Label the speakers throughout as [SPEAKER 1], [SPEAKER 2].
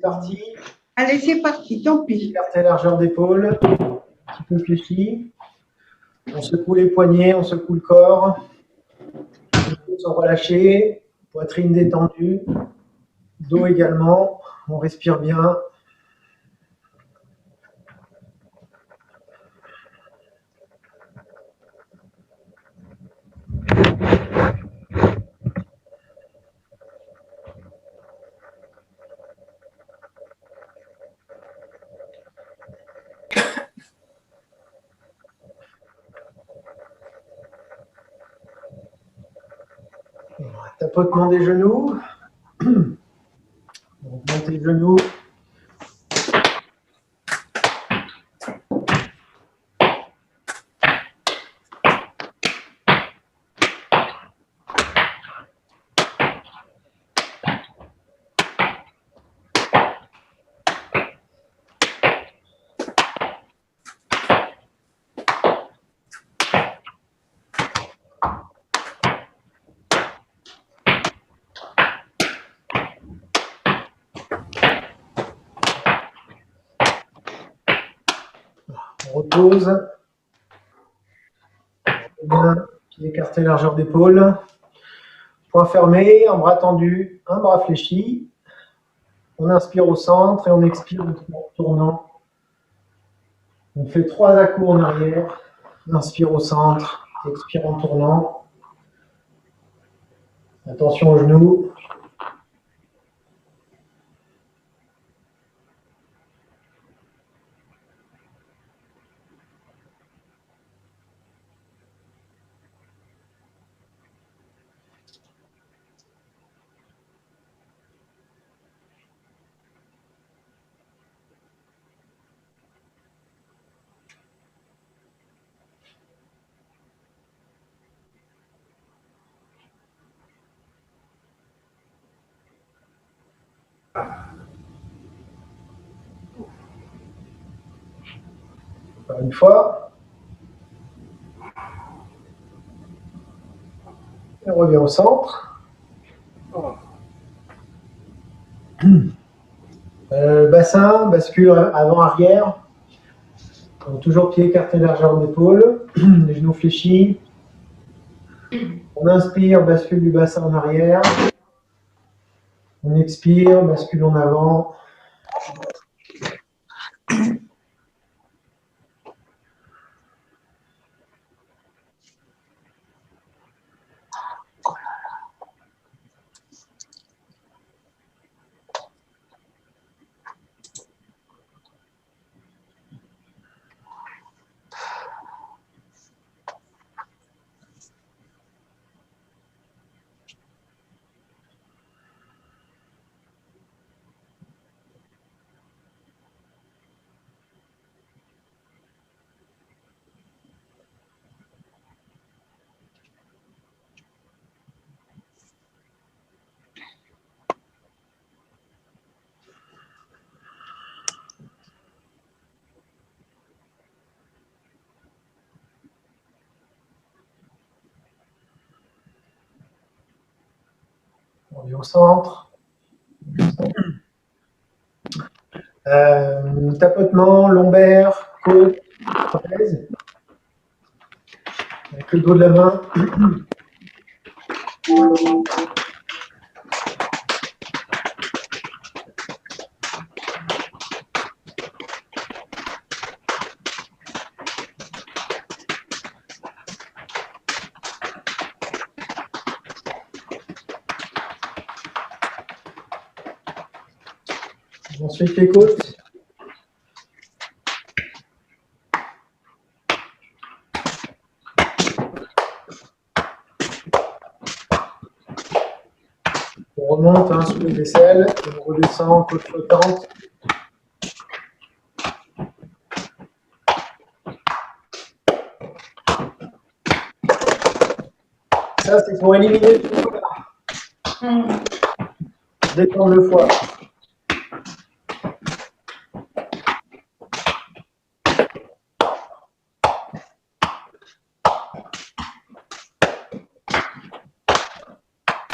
[SPEAKER 1] parti.
[SPEAKER 2] Allez, c'est parti, tant pis.
[SPEAKER 1] Écartez largeur d'épaule, un petit peu fléchi. On secoue les poignets, on secoue le corps. Les coudes sont relâchés, poitrine détendue, dos également. On respire bien. Tapotement des genoux. Donc, montez les genoux. On repose. Bien, pied écarté, largeur d'épaule. Point fermé, un bras tendu, un bras fléchi. On inspire au centre et on expire en tournant. On fait 3 à-coups en arrière. Inspire au centre, expire en tournant. Attention aux genoux. Encore une fois. Et on revient au centre. Bassin, bascule avant-arrière. Donc, toujours pied écarté, largeur d'épaule. Les genoux fléchis. On inspire, bascule du bassin en arrière. On expire, bascule en avant. On revient au centre. Tapotement, lombaire, côte, trapèze. Avec le dos de la main. Ensuite les côtes. On remonte sous les aisselles, on redescend, côte flottante. Ça, c'est pour éliminer le foie. Détendre le foie.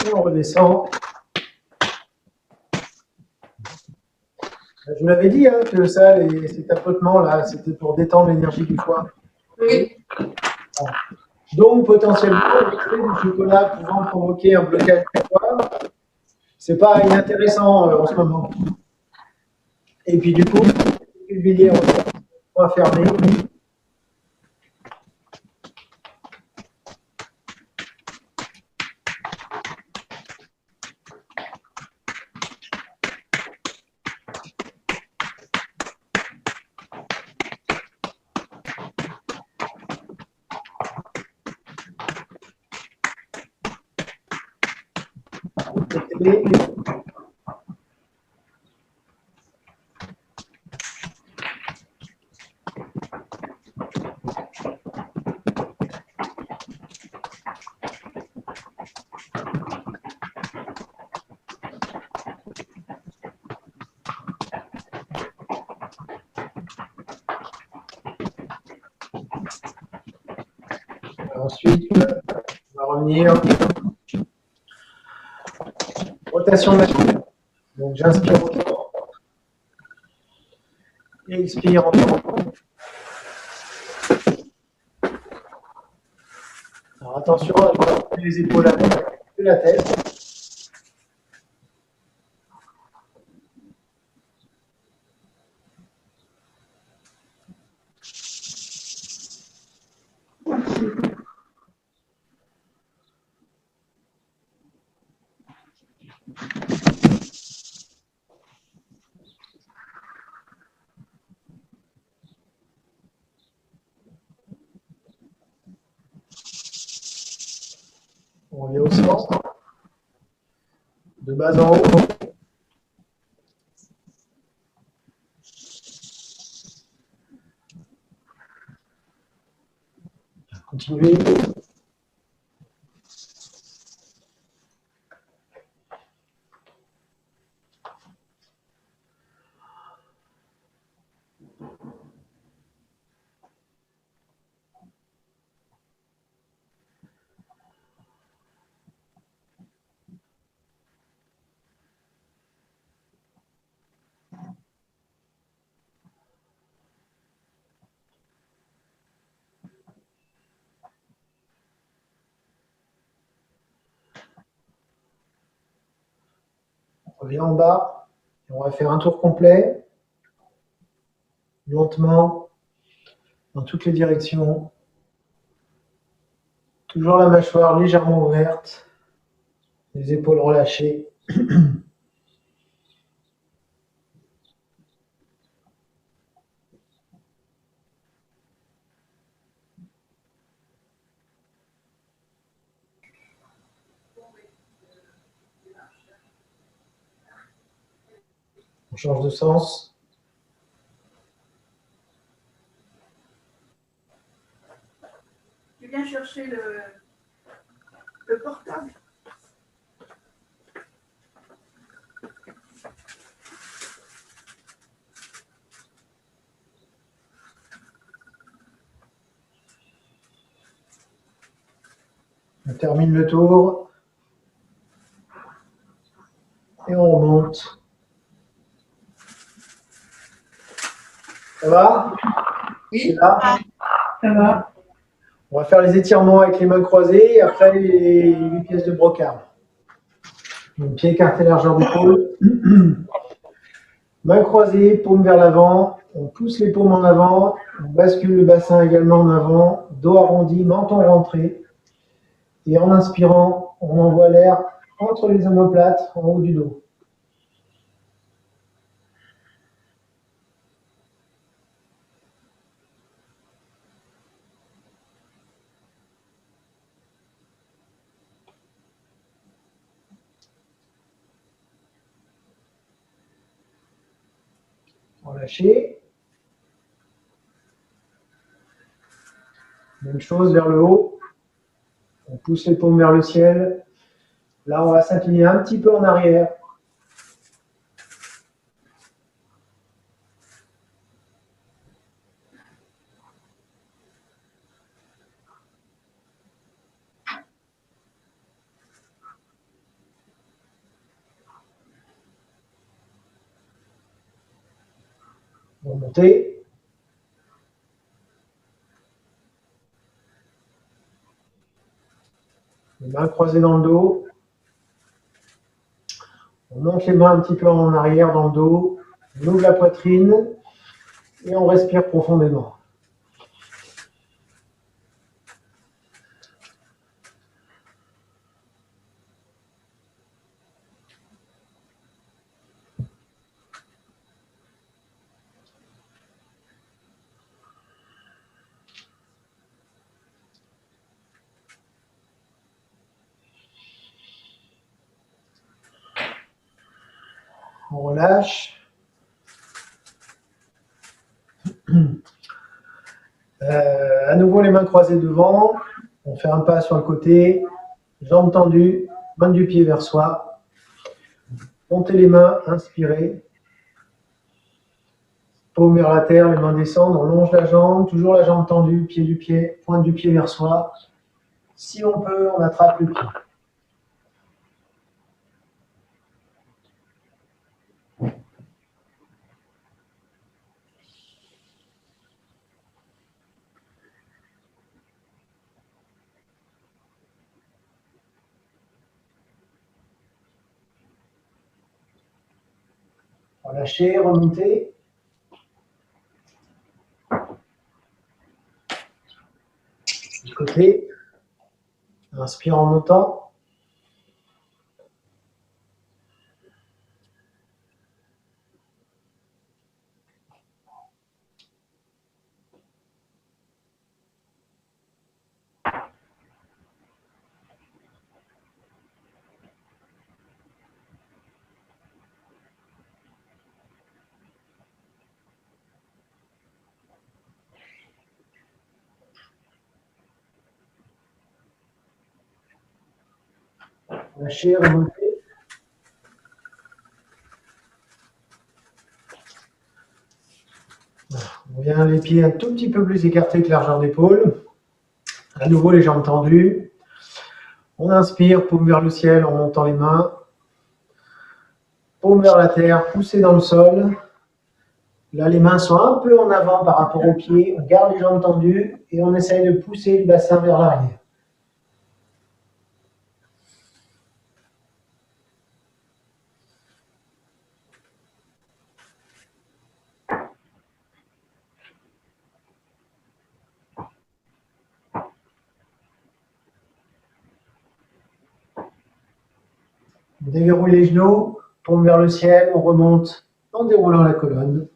[SPEAKER 1] Et on redescend. Je vous l'avais dit hein, que ça, ces tapotements-là, c'était pour détendre l'énergie du foie.
[SPEAKER 2] Oui.
[SPEAKER 1] Donc, potentiellement, l'extrait du chocolat pouvant provoquer un blocage du foie, c'est pas inintéressant en ce moment. Et puis, du coup, le billet en foie fermé. Ensuite, on va revenir. Rotation machine. Donc, j'inspire autant. Et expire autant. Alors, attention à ne pas porter les épaules avec la tête. On revient au centre. De bas en haut. Continuez. On revient en bas. Et on va faire un tour complet. Lentement. Dans toutes les directions. Toujours la mâchoire légèrement ouverte. Les épaules relâchées. On change de sens.
[SPEAKER 2] Tu viens chercher le portable.
[SPEAKER 1] On termine le tour. Et on remonte. Ça va?
[SPEAKER 2] Oui.
[SPEAKER 1] Là.
[SPEAKER 2] Ça va.
[SPEAKER 1] On va faire les étirements avec les mains croisées et après les 8 pièces de brocard. Donc, pied écarté, largeur d'épaule. Mains croisées, paumes vers l'avant. On pousse les paumes en avant. On bascule le bassin également en avant. Dos arrondi, menton rentré. Et en inspirant, on envoie l'air entre les omoplates en haut du dos. Relâchez. Même chose vers le haut. On pousse les paumes vers le ciel. Là, on va s'incliner un petit peu en arrière. Remontez. Les mains croisées dans le dos. On monte les mains un petit peu en arrière dans le dos. On ouvre la poitrine et on respire profondément. On relâche. À nouveau les mains croisées devant. On fait un pas sur le côté. Jambes tendues. Main du pied vers soi. Montez les mains, inspirez. Paume vers la terre, les mains descendent. On longe la jambe. Toujours la jambe tendue. Pied du pied. Pointe du pied vers soi. Si on peut, on attrape le pied. Relâchez, remontez. Du côté. Inspire en montant. Lâchez, remontez. On vient les pieds un tout petit peu plus écartés que la largeur d'épaule. À nouveau les jambes tendues. On inspire, paume vers le ciel en montant les mains. Paume vers la terre, poussez dans le sol. Là, les mains sont un peu en avant par rapport aux pieds. On garde les jambes tendues et on essaye de pousser le bassin vers l'arrière. On déverrouille les genoux, paume vers le ciel, on remonte en déroulant la colonne.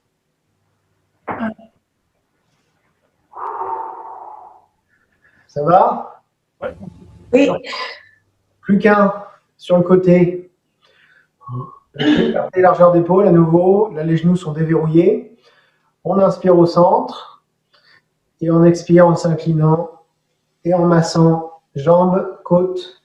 [SPEAKER 1] Ça va?
[SPEAKER 2] Oui.
[SPEAKER 1] Plus qu'un sur le côté. Écartez largeur d'épaule à nouveau. Là, les genoux sont déverrouillés. On inspire au centre et on expire en s'inclinant et en massant jambes, côtes.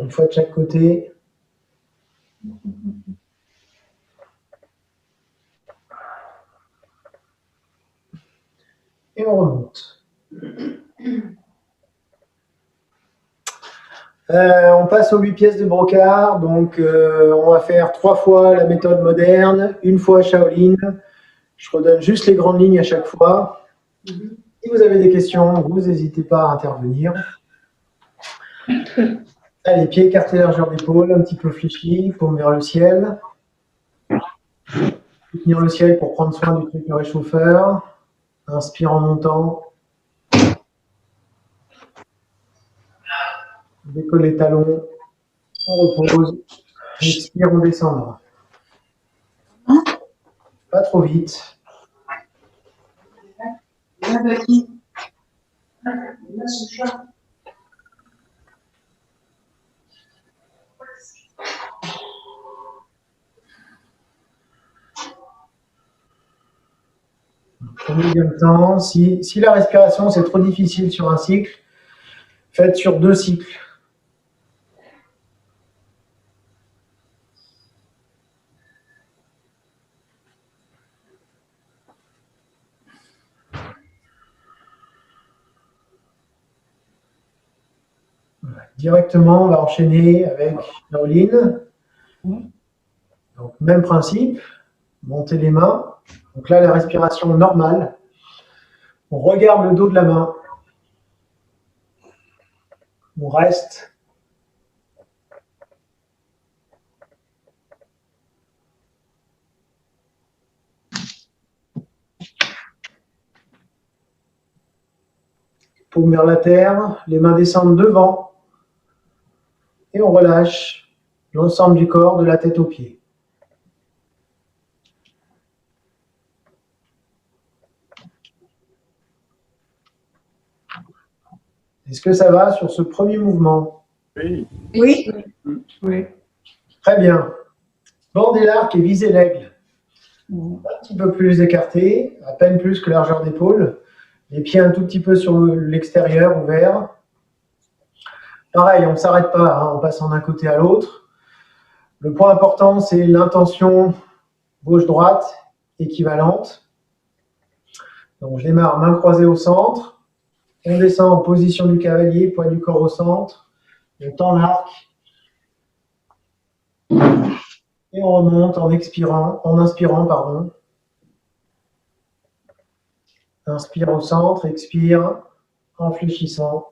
[SPEAKER 1] Une fois de chaque côté. Et on remonte. On passe aux 8 pièces de brocart. Donc, on va faire 3 fois la méthode moderne, une fois Shaolin. Je redonne juste les grandes lignes à chaque fois. Si vous avez des questions, vous n'hésitez pas à intervenir. Allez, pieds écartés, largeur d'épaule, un petit peu fléchi, paume vers le ciel. Soutenir le ciel pour prendre soin du truc réchauffeur. Inspire en montant. Décolle les talons. On repose. Expire en descendant. Pas trop vite. Prenez bien le temps. Si la respiration, c'est trop difficile sur un cycle, faites sur 2 cycles. Directement, on va enchaîner avec Shaolin. Donc, même principe, montez les mains. Donc là, la respiration normale. On regarde le dos de la main. On reste. Paume vers la terre, les mains descendent devant. Et on relâche l'ensemble du corps, de la tête aux pieds. Est-ce que ça va sur ce premier mouvement?
[SPEAKER 3] Oui.
[SPEAKER 2] Oui. Oui.
[SPEAKER 1] Très bien. Bandez l'arc et visez l'aigle. Un petit peu plus écarté, à peine plus que largeur d'épaule. Les pieds un tout petit peu sur l'extérieur, ouverts. Pareil, on ne s'arrête pas hein, en passant d'un côté à l'autre. Le point important, c'est l'intention gauche-droite équivalente. Donc, je démarre main croisée au centre. On descend en position du cavalier, poids du corps au centre. On tend l'arc. Et on remonte en inspirant, pardon. Inspire au centre, expire en fléchissant.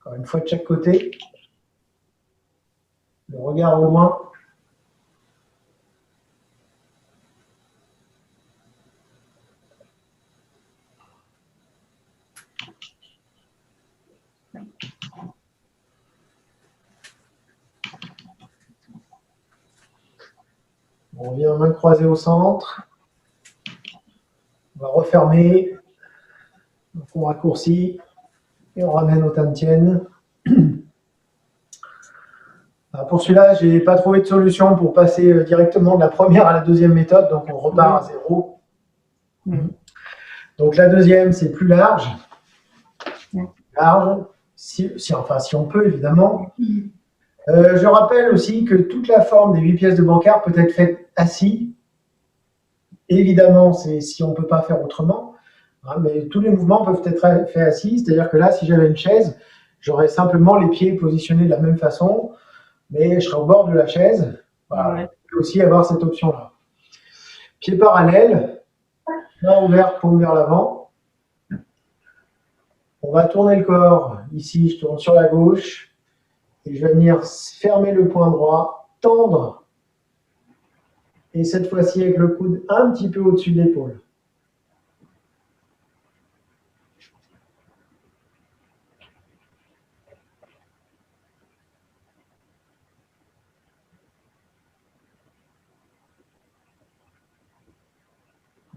[SPEAKER 1] Encore une fois de chaque côté. Le regard au loin. On revient main croisée au centre. On va refermer. Donc on raccourcit et on ramène au Tantien. Pour celui-là, je n'ai pas trouvé de solution pour passer directement de la première à la deuxième méthode, donc on repart à zéro. Donc la deuxième, c'est plus large. Large, si on peut évidemment. Je rappelle aussi que toute la forme des 8 pièces de Bancard peut être faite assis. Évidemment, c'est si on ne peut pas faire autrement. Hein, mais tous les mouvements peuvent être faits assis. C'est-à-dire que là, si j'avais une chaise, j'aurais simplement les pieds positionnés de la même façon, mais je serais au bord de la chaise. Voilà. Ouais. On peut aussi avoir cette option-là. Pieds parallèles, main ouverte, paume vers l'avant. On va tourner le corps. Ici, je tourne sur la gauche. Et je vais venir fermer le poing droit, tendre. Et cette fois-ci, avec le coude un petit peu au-dessus de l'épaule.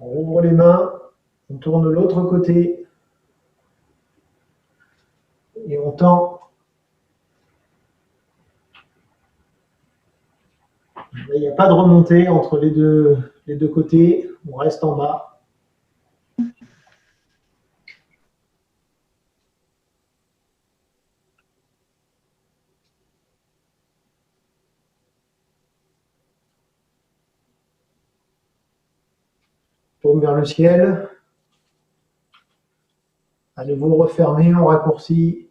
[SPEAKER 1] On ouvre les mains, on tourne de l'autre côté. Et on tend. Il n'y a pas de remontée entre les deux côtés. On reste en bas. Paume vers le ciel. À nouveau refermé, on raccourcit.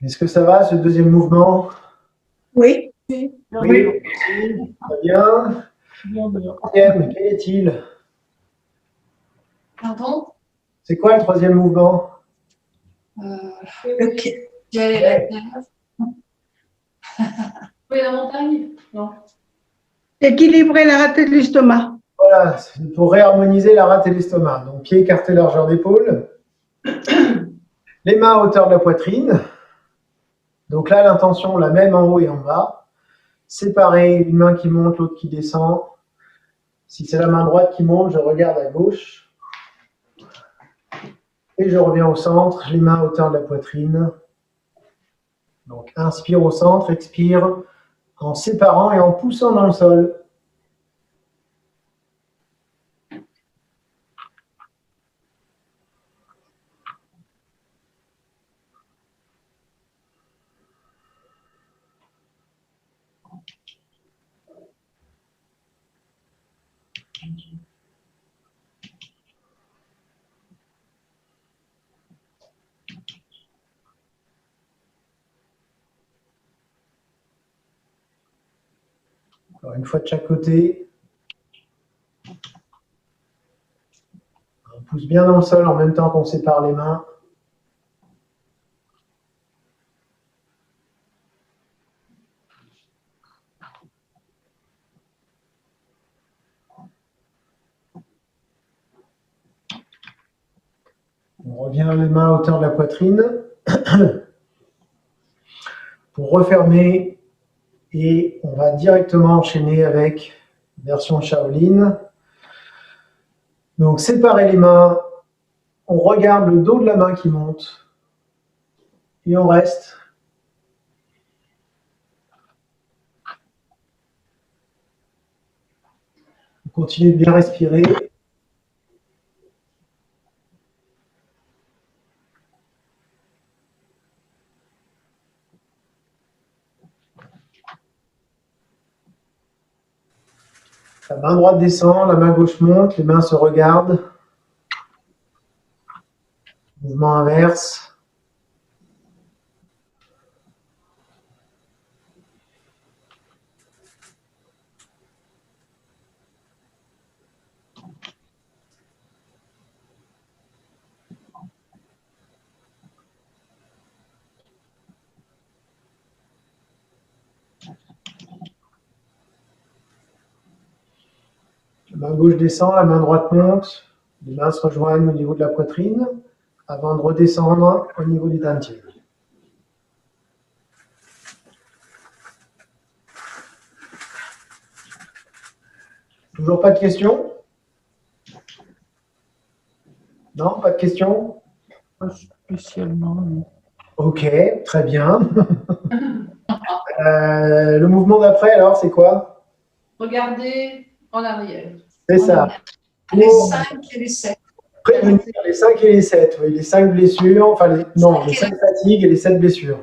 [SPEAKER 1] Est-ce que ça va, ce deuxième mouvement?
[SPEAKER 2] Oui.
[SPEAKER 1] Oui, très bien. Le troisième, quel est-il?
[SPEAKER 4] Pardon?
[SPEAKER 1] C'est quoi le troisième mouvement?
[SPEAKER 4] Ok. J'allais la terre.
[SPEAKER 2] Oui, la montagne? Non.
[SPEAKER 3] Équilibrer la rate de l'estomac.
[SPEAKER 1] Voilà, c'est pour réharmoniser la rate et l'estomac. Donc, pieds écartés, largeur d'épaule. Les mains à hauteur de la poitrine. Donc là, l'intention, la même en haut et en bas. Séparer, une main qui monte, l'autre qui descend. Si c'est la main droite qui monte, je regarde à gauche. Et je reviens au centre, les mains à hauteur de la poitrine. Donc, inspire au centre, expire en séparant et en poussant dans le sol. Alors, une fois de chaque côté. On pousse bien dans le sol en même temps qu'on sépare les mains. On revient les mains à hauteur de la poitrine pour refermer et on va directement enchaîner avec version Shaolin. Donc séparer les mains, on regarde le dos de la main qui monte et on reste. On continue de bien respirer. La main droite descend, la main gauche monte, les mains se regardent. Mouvement inverse. La main gauche descend, la main droite monte. Les mains se rejoignent au niveau de la poitrine avant de redescendre au niveau du dantian. Toujours pas de questions? Non, pas de questions?
[SPEAKER 2] Pas spécialement. Non.
[SPEAKER 1] Ok, très bien. Le mouvement d'après, alors, c'est quoi?
[SPEAKER 2] Regardez en arrière.
[SPEAKER 1] C'est ça.
[SPEAKER 2] Les 5 et les 7.
[SPEAKER 1] Prévenir les 5 et les 7. Oui, les 5 blessures, enfin, les 5 fatigues et les 7 blessures.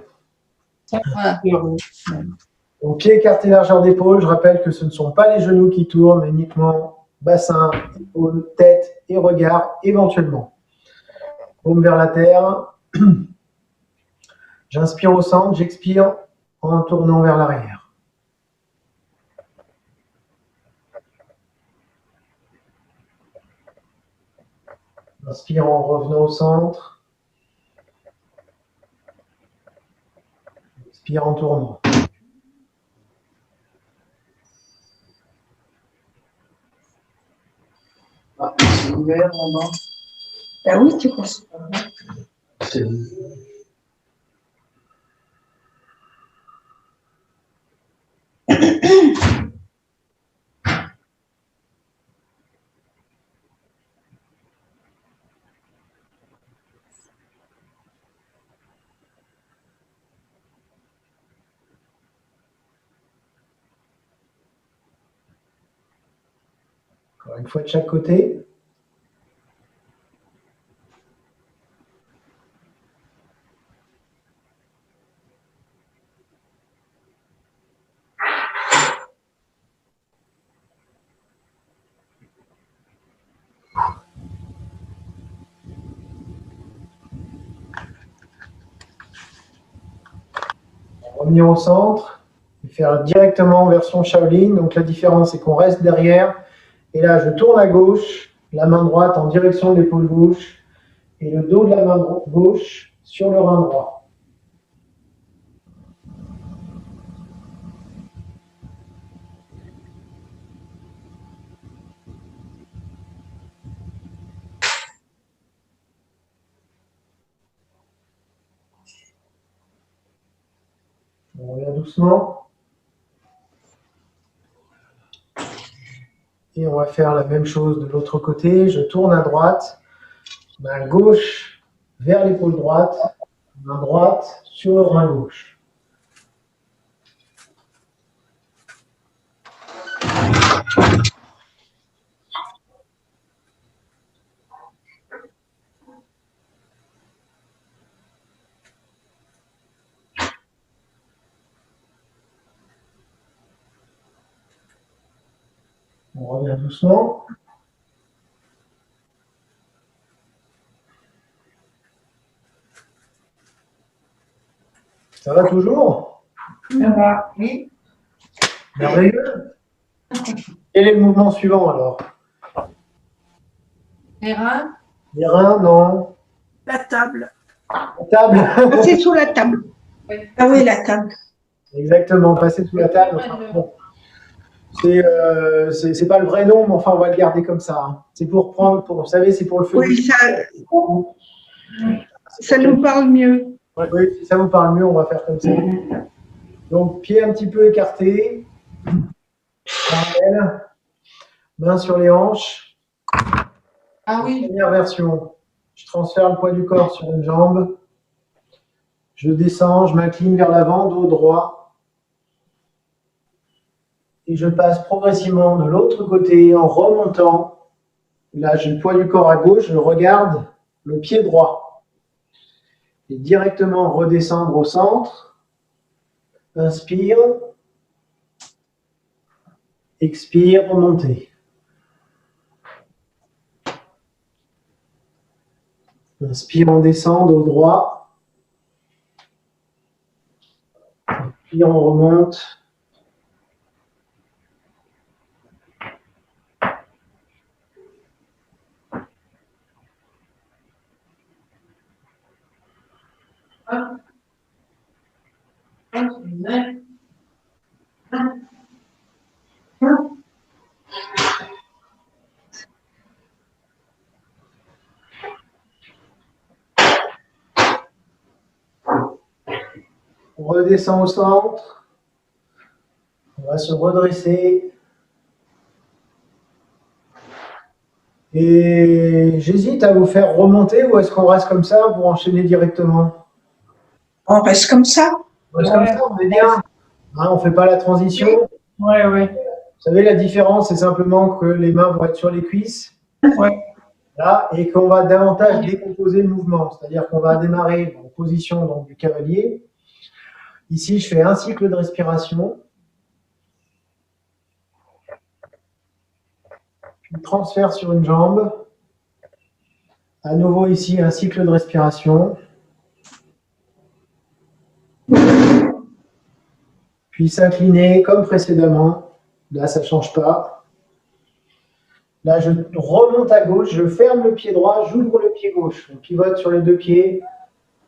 [SPEAKER 2] Voilà.
[SPEAKER 1] Donc, pieds écartés, largeur d'épaule. Je rappelle que ce ne sont pas les genoux qui tournent, mais uniquement bassin, épaule, tête et regard, éventuellement. Paume vers la terre. J'inspire au centre, j'expire en tournant vers l'arrière. Inspire en revenant au centre. Expire en tournant.
[SPEAKER 2] Ah, c'est ouvert là-bas.
[SPEAKER 3] Ben oui, tu penses.
[SPEAKER 1] Encore une fois de chaque côté. Revenir au centre et faire directement en version Shaolin. Donc la différence, c'est qu'on reste derrière. Et là, je tourne à gauche, la main droite en direction de l'épaule gauche et le dos de la main gauche sur le rein droit. On revient doucement. Et on va faire la même chose de l'autre côté. Je tourne à droite, main gauche vers l'épaule droite, main droite sur le bras gauche. On revient doucement. Ça va toujours?
[SPEAKER 2] Ça va, oui.
[SPEAKER 1] Merveilleux. Quel est le mouvement suivant alors?
[SPEAKER 2] Les reins,
[SPEAKER 1] Les reins, non.
[SPEAKER 3] La table.
[SPEAKER 1] La table.
[SPEAKER 3] Passer sous la table.
[SPEAKER 2] oui.
[SPEAKER 3] Ah oui, la table.
[SPEAKER 1] Exactement, passer sous la table. Enfin, bon. C'est pas le vrai nom, mais enfin, on va le garder comme ça. Hein. C'est pour prendre, vous savez, c'est pour le feu.
[SPEAKER 3] Oui, ça nous parle mieux.
[SPEAKER 1] Oui, si ça vous parle mieux, on va faire comme ça. Donc, pied un petit peu écarté. Parallèle. Main sur les hanches.
[SPEAKER 2] Ah oui,
[SPEAKER 1] Première version. Je transfère le poids du corps sur une jambe. Je descends, je m'incline vers l'avant, dos droit. Et je passe progressivement de l'autre côté en remontant. Là, j'ai le poids du corps à gauche, je regarde le pied droit. Et directement redescendre au centre. Inspire. Expire, remonter. Inspire, on descend, dos droit. Puis on remonte. On redescend au centre. On va se redresser. Et j'hésite à vous faire remonter ou est-ce qu'on reste comme ça pour enchaîner directement?
[SPEAKER 3] On reste comme ça.
[SPEAKER 1] On reste comme ça, on est bien. Hein, on ne fait pas la transition.
[SPEAKER 2] oui, oui.
[SPEAKER 1] Vous savez, la différence, c'est simplement que les mains vont être sur les cuisses.
[SPEAKER 2] Ouais.
[SPEAKER 1] Là, et qu'on va davantage décomposer le mouvement. C'est-à-dire qu'on va démarrer en position donc, du cavalier. Ici, je fais un cycle de respiration. Puis transfert sur une jambe. À nouveau ici, un cycle de respiration. Puis s'incliner comme précédemment. Là, ça ne change pas. Là, je remonte à gauche, je ferme le pied droit, j'ouvre le pied gauche. On pivote sur les deux pieds,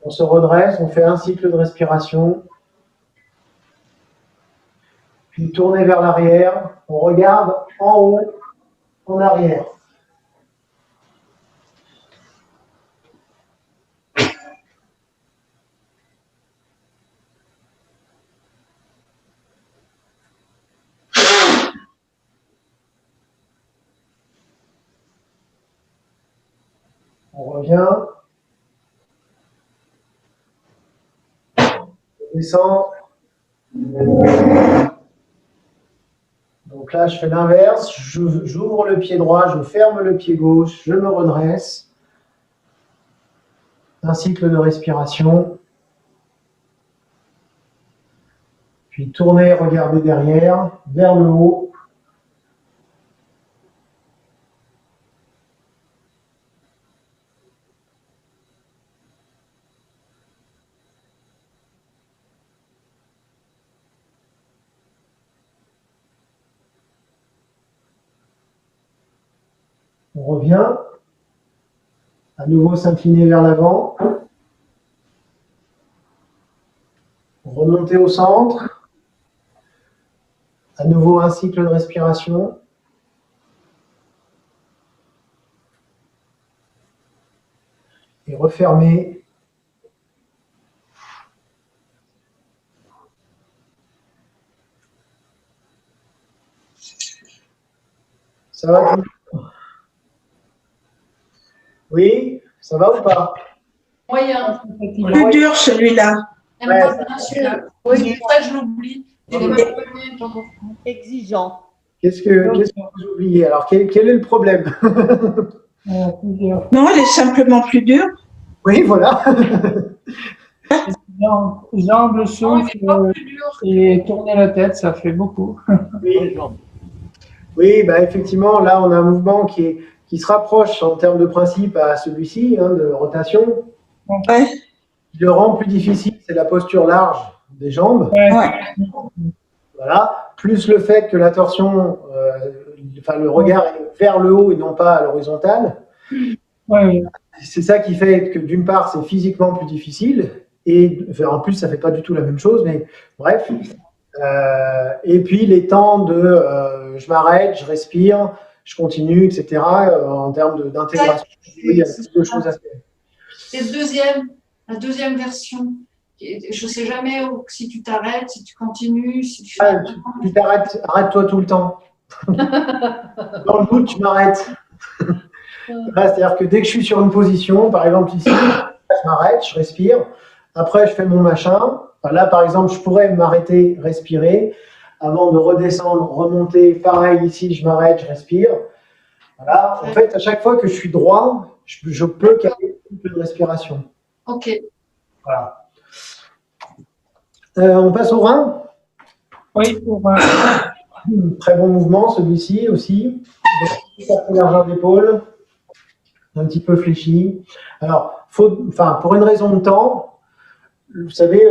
[SPEAKER 1] on se redresse, on fait un cycle de respiration. Puis tourner vers l'arrière, on regarde en haut, en arrière. On revient. On descend. Donc là, je fais l'inverse. J'ouvre le pied droit, je ferme le pied gauche, je me redresse. Un cycle de respiration. Puis tourner, regarder derrière, vers le haut. On revient. À nouveau s'incliner vers l'avant. Remonter au centre. À nouveau un cycle de respiration. Et refermer. Ça va tout? Oui, ça va ou pas?
[SPEAKER 2] Moyen.
[SPEAKER 3] Plus dur celui-là.
[SPEAKER 2] J'aime
[SPEAKER 1] Ouais,
[SPEAKER 2] pas
[SPEAKER 1] ça
[SPEAKER 2] bien celui-là.
[SPEAKER 3] Oui.
[SPEAKER 2] C'est pour ça que je l'oublie. Je l'ai pas connu, donc.
[SPEAKER 4] Exigeant.
[SPEAKER 1] Qu'est-ce que vous oubliez? Alors, quel est le problème?
[SPEAKER 2] Plusieurs.
[SPEAKER 3] Non, elle est simplement plus dure.
[SPEAKER 1] Oui, voilà.
[SPEAKER 2] Jambes, le souffle et tourner la tête, ça fait beaucoup.
[SPEAKER 1] Oui, oui, bah, effectivement, là, on a un mouvement qui se rapproche en termes de principe à celui-ci, hein, de rotation.
[SPEAKER 3] Ouais.
[SPEAKER 1] Ce qui le rend plus difficile, c'est la posture large des jambes.
[SPEAKER 3] Ouais.
[SPEAKER 1] Voilà. Plus le fait que la torsion, enfin, le regard est vers le haut et non pas à l'horizontale.
[SPEAKER 2] Ouais.
[SPEAKER 1] C'est ça qui fait que d'une part, c'est physiquement plus difficile. Et enfin, en plus, ça ne fait pas du tout la même chose, mais bref. Et puis les temps de je m'arrête, je respire, je continue, etc. En termes d'intégration, il y a plus de choses à faire.
[SPEAKER 2] Et la deuxième version. Je ne sais jamais si tu t'arrêtes, si tu continues, si tu fais.
[SPEAKER 1] Ah, tu t'arrêtes, arrête-toi tout le temps. Dans le doute, je m'arrête. C'est-à-dire que dès que je suis sur une position, par exemple ici, je m'arrête, je respire. Après, je fais mon machin. Enfin, là, par exemple, je pourrais m'arrêter, respirer, avant de redescendre, remonter. Pareil, ici, je m'arrête, je respire. Voilà. En fait, à chaque fois que je suis droit, je peux caler un peu de respiration.
[SPEAKER 2] Ok.
[SPEAKER 1] Voilà. On passe au rein.
[SPEAKER 2] Oui, pour.
[SPEAKER 1] Très bon mouvement, celui-ci aussi. Donc, largeur d'épaule, un petit peu fléchi. Alors, pour une raison de temps, vous savez,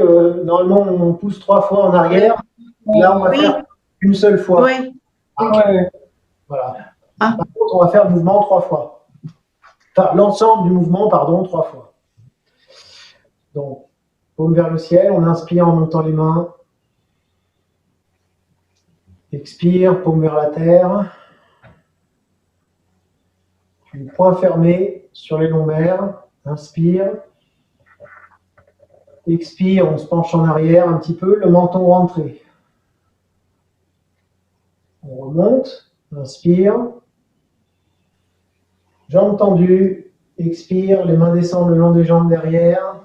[SPEAKER 1] normalement, on pousse 3 fois en arrière. Là, on va faire une seule fois.
[SPEAKER 3] Oui.
[SPEAKER 2] Ouais.
[SPEAKER 1] Voilà. Par contre, on va faire le mouvement 3 fois. Enfin, l'ensemble du mouvement, pardon, 3 fois. Donc, paume vers le ciel, on inspire en montant les mains. Expire, paume vers la terre. Puis poing fermé sur les lombaires. Inspire. Expire, on se penche en arrière un petit peu, le menton rentré. On remonte, inspire. Jambes tendues, expire, les mains descendent le long des jambes derrière.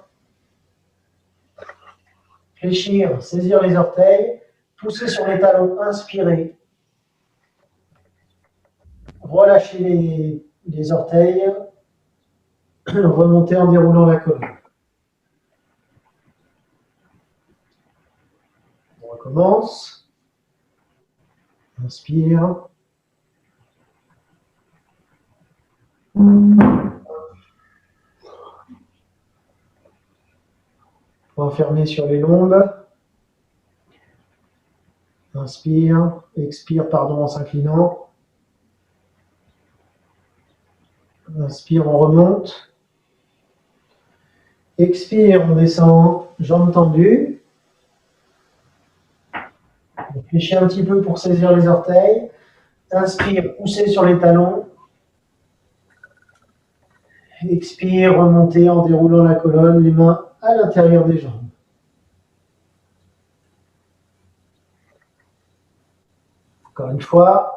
[SPEAKER 1] Fléchir, saisir les orteils, pousser sur les talons, inspirer. Relâcher les orteils, remonter en déroulant la colonne. On recommence. Inspire. Poing fermé sur les lombes. Inspire, expire, pardon, en s'inclinant. Inspire, on remonte. Expire, on descend, jambes tendues. On fléchit un petit peu pour saisir les orteils. Inspire, poussez sur les talons. Expire, remontez en déroulant la colonne, les mains à l'intérieur des jambes. Encore une fois.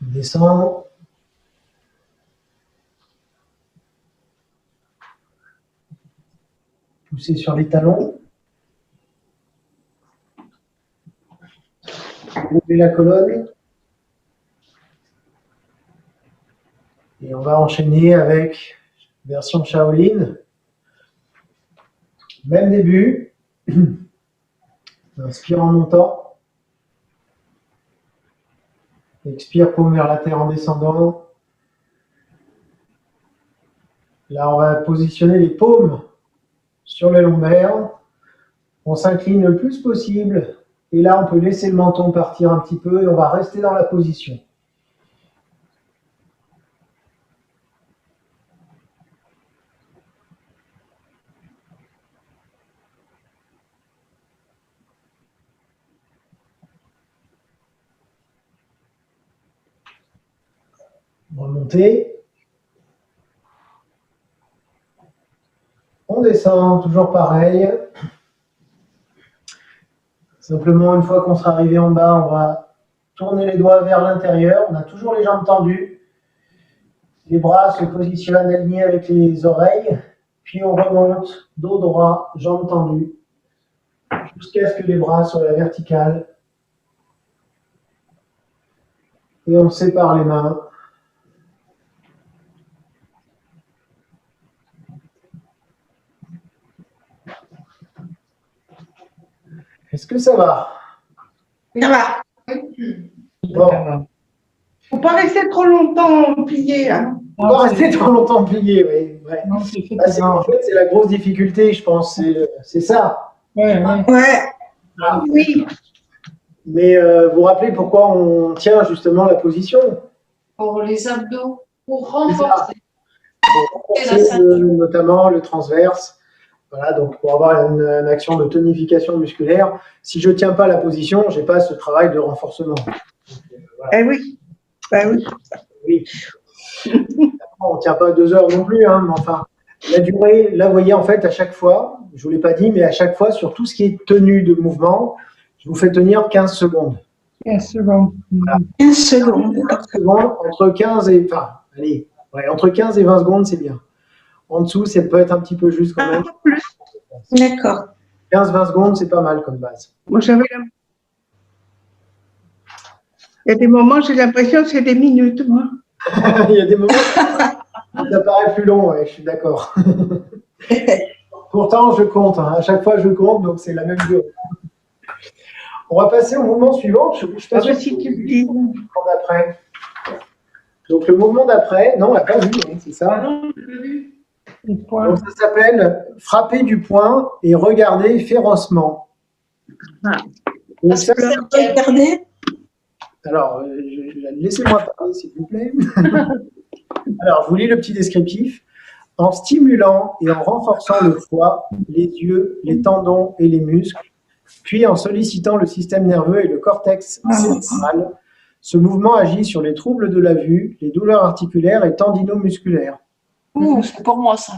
[SPEAKER 1] On descend. Poussez sur les talons. Levez la colonne. Et on va enchaîner avec version Shaolin. Même début. Inspire en montant. Expire, paume vers la terre en descendant. Là, on va positionner les paumes sur les lombaires. On s'incline le plus possible. Et là, on peut laisser le menton partir un petit peu et on va rester dans la position. Remonter. On descend, toujours pareil. Simplement, une fois qu'on sera arrivé en bas, on va tourner les doigts vers l'intérieur. On a toujours les jambes tendues. Les bras se positionnent alignés avec les oreilles. Puis on remonte, dos droit, jambes tendues, jusqu'à ce que les bras soient à la verticale. Et on sépare les mains. Est-ce que ça va?
[SPEAKER 3] Ça va.
[SPEAKER 1] Bon.
[SPEAKER 3] Faut pas rester trop longtemps plié. Hein.
[SPEAKER 1] On va rester trop longtemps plié, oui. Ouais.
[SPEAKER 4] Non, c'est
[SPEAKER 1] En fait, c'est la grosse difficulté, je pense. C'est ça.
[SPEAKER 4] Ouais, ouais.
[SPEAKER 3] Ouais. Oui.
[SPEAKER 1] Mais vous vous rappelez pourquoi on tient justement la position?
[SPEAKER 2] Pour les abdos, pour renforcer.
[SPEAKER 1] Pour renforcer notamment le transverse. Voilà, donc pour avoir une action de tonification musculaire. Si je ne tiens pas la position, je n'ai pas ce travail de renforcement. Donc,
[SPEAKER 3] voilà. Eh oui. Ben oui.
[SPEAKER 1] Oui. On ne tient pas 2 heures non plus, hein, mais enfin, la durée, là, vous voyez, en fait, à chaque fois, je ne vous l'ai pas dit, mais à chaque fois, sur tout ce qui est tenue de mouvement, je vous fais tenir 15 secondes.
[SPEAKER 4] 15 secondes.
[SPEAKER 1] Voilà.
[SPEAKER 3] 15 secondes.
[SPEAKER 1] 15 secondes, entre 15 et, enfin, allez, ouais, entre 15 et 20 secondes, c'est bien. En dessous, ça peut être un petit peu juste quand même.
[SPEAKER 3] Un peu plus. D'accord.
[SPEAKER 1] 15-20 secondes, c'est pas mal comme base.
[SPEAKER 3] Moi, j'avais Il y a des moments, j'ai l'impression que c'est des minutes, moi.
[SPEAKER 1] Il y a des moments où ça paraît plus long, ouais, je suis d'accord. Pourtant, je compte. Hein. À chaque fois, je compte, donc c'est la même durée. On va passer au mouvement suivant. Je suis pas sûr
[SPEAKER 3] si tu le dis.
[SPEAKER 1] D'après. Donc le mouvement d'après, non, on l'a pas vu, hein, c'est ça.
[SPEAKER 2] Non, je l'ai vu.
[SPEAKER 1] Donc ça s'appelle frapper du poing et regarder férocement.
[SPEAKER 3] Ah.
[SPEAKER 1] Donc, ça,
[SPEAKER 3] Regardez.
[SPEAKER 1] alors, laissez-moi parler, s'il vous plaît. Alors, je vous lis le petit descriptif. En stimulant et en renforçant le foie, les yeux, les tendons et les muscles, puis en sollicitant le système nerveux et le cortex cérébral, ce mouvement agit sur les troubles de la vue, les douleurs articulaires et tendinomusculaires.
[SPEAKER 2] C'est pour moi, ça.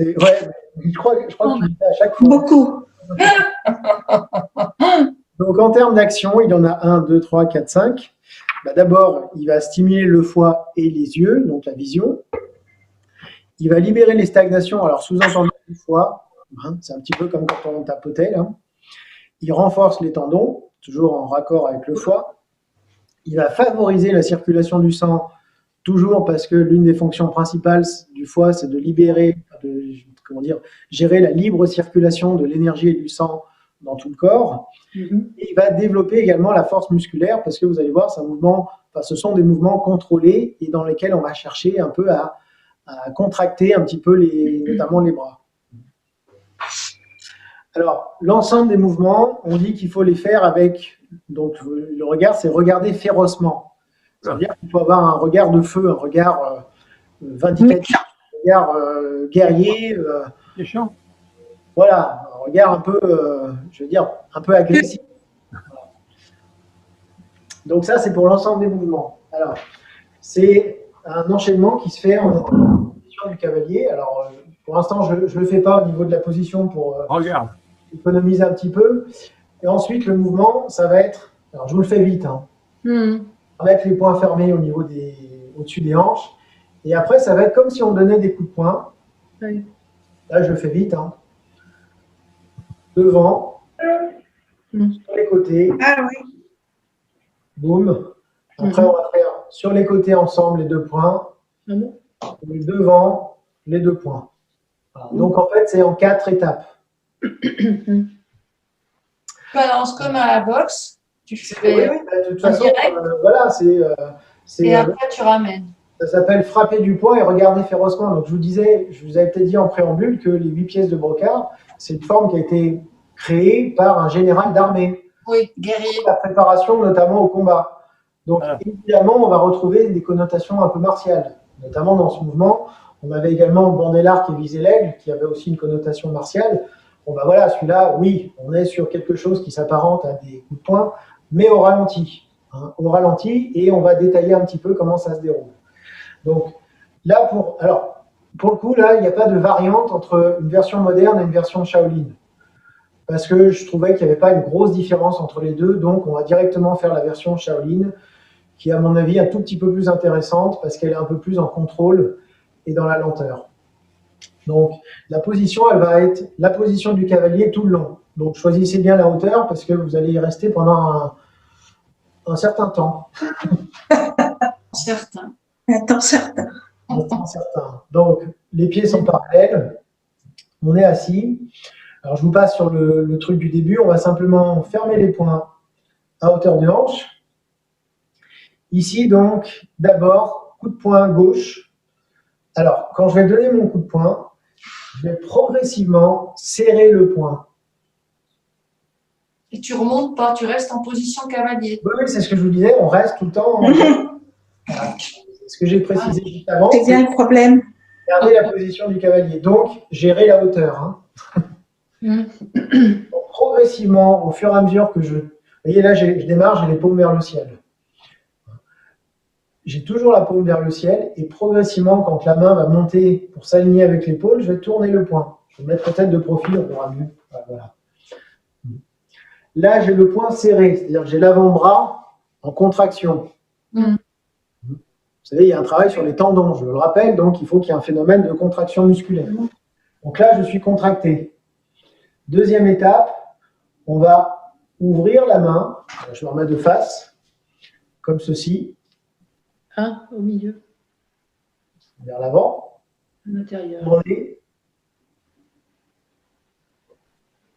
[SPEAKER 1] Ouais, je crois que tu dis ça à chaque fois.
[SPEAKER 3] Beaucoup.
[SPEAKER 1] Donc, en termes d'action, il y en a 1, 2, 3, 4, 5. D'abord, il va stimuler le foie et les yeux, donc la vision. Il va libérer les stagnations, alors sous-entendu le foie, hein, c'est un petit peu comme quand on tapotait. Là. Il renforce les tendons, toujours en raccord avec le foie. Il va favoriser la circulation du sang, toujours parce que l'une des fonctions principales du foie, c'est de libérer, gérer la libre circulation de l'énergie et du sang dans tout le corps. Et il va développer également la force musculaire, parce que vous allez voir, ce sont des mouvements contrôlés et dans lesquels on va chercher un peu à contracter un petit peu notamment les bras. Alors, l'ensemble des mouvements, on dit qu'il faut les faire avec, donc le regard, c'est regarder férocement. C'est-à-dire qu'il faut avoir un regard de feu, un regard vindicatif, un regard guerrier.
[SPEAKER 4] Méchant.
[SPEAKER 1] Voilà, un regard un peu, un peu agressif. Voilà. Donc ça, c'est pour l'ensemble des mouvements. Alors, c'est un enchaînement qui se fait en position du cavalier. Alors, pour l'instant, je ne le fais pas au niveau de la position pour économiser un petit peu. Et ensuite, le mouvement, ça va être, alors je vous le fais vite, hein, avec les poings fermés au-dessus des hanches. Et après, ça va être comme si on donnait des coups de poing.
[SPEAKER 2] Oui.
[SPEAKER 1] Là, je le fais vite. Hein. Devant, sur les côtés.
[SPEAKER 3] Ah oui.
[SPEAKER 1] Boum. Après, on va faire sur les côtés ensemble les 2 points. Et devant, les 2 points. Voilà. Donc, en fait, c'est en 4 étapes.
[SPEAKER 2] Tu balances comme à la boxe. Tu fais
[SPEAKER 1] oui, de toute façon, voilà,
[SPEAKER 2] et après, tu ramènes.
[SPEAKER 1] Ça s'appelle frapper du poing et regarder férocement. Donc, je vous avais peut-être dit en préambule que les 8 pièces de brocart, c'est une forme qui a été créée par un général d'armée.
[SPEAKER 2] Oui, guerrier.
[SPEAKER 1] La préparation, notamment au combat. Donc, évidemment, on va retrouver des connotations un peu martiales. Notamment dans ce mouvement, on avait également bandé l'arc et visé l'aigle, qui avait aussi une connotation martiale. Bon, voilà, celui-là, oui, on est sur quelque chose qui s'apparente à des coups de poing, mais au ralenti. Hein, au ralenti, et on va détailler un petit peu comment ça se déroule. Donc là, pour le coup, là, il n'y a pas de variante entre une version moderne et une version Shaolin. Parce que je trouvais qu'il n'y avait pas une grosse différence entre les deux, donc on va directement faire la version Shaolin, qui est à mon avis un tout petit peu plus intéressante, parce qu'elle est un peu plus en contrôle et dans la lenteur. Donc la position, elle va être la position du cavalier tout le long. Donc choisissez bien la hauteur, parce que vous allez y rester pendant un certain temps.
[SPEAKER 2] Certain.
[SPEAKER 3] Un temps certain.
[SPEAKER 1] Un temps certain. Donc les pieds sont parallèles, on est assis. Alors, je vous passe sur le truc du début. On va simplement fermer les poings à hauteur de hanche. Ici, donc, d'abord, coup de poing gauche. Alors, quand je vais donner mon coup de poing, je vais progressivement serrer le poing.
[SPEAKER 2] Et tu remontes pas, tu restes en position cavalier.
[SPEAKER 1] Oui, c'est ce que je vous disais. On reste tout le temps. Voilà. Ce que j'ai précisé juste avant,
[SPEAKER 3] C'est bien
[SPEAKER 1] c'est
[SPEAKER 3] le problème.
[SPEAKER 1] garder la position du cavalier. Donc, gérer la hauteur. Hein. Donc, progressivement, au fur et à mesure que je... Vous voyez, là, je démarre, j'ai les paumes vers le ciel. J'ai toujours la paume vers le ciel et progressivement, quand la main va monter pour s'aligner avec l'épaule, je vais tourner le poing. Je vais mettre la tête de profil, on verra mieux. Voilà. Là, j'ai le poing serré, c'est-à-dire que j'ai l'avant-bras en contraction. Vous savez, il y a un travail sur les tendons, je le rappelle, donc il faut qu'il y ait un phénomène de contraction musculaire. Donc là, je suis contracté. Deuxième étape, on va ouvrir la main. Je me remets de face, comme ceci.
[SPEAKER 5] Au milieu,
[SPEAKER 1] Vers l'avant.
[SPEAKER 5] à l'intérieur.
[SPEAKER 1] Tourner.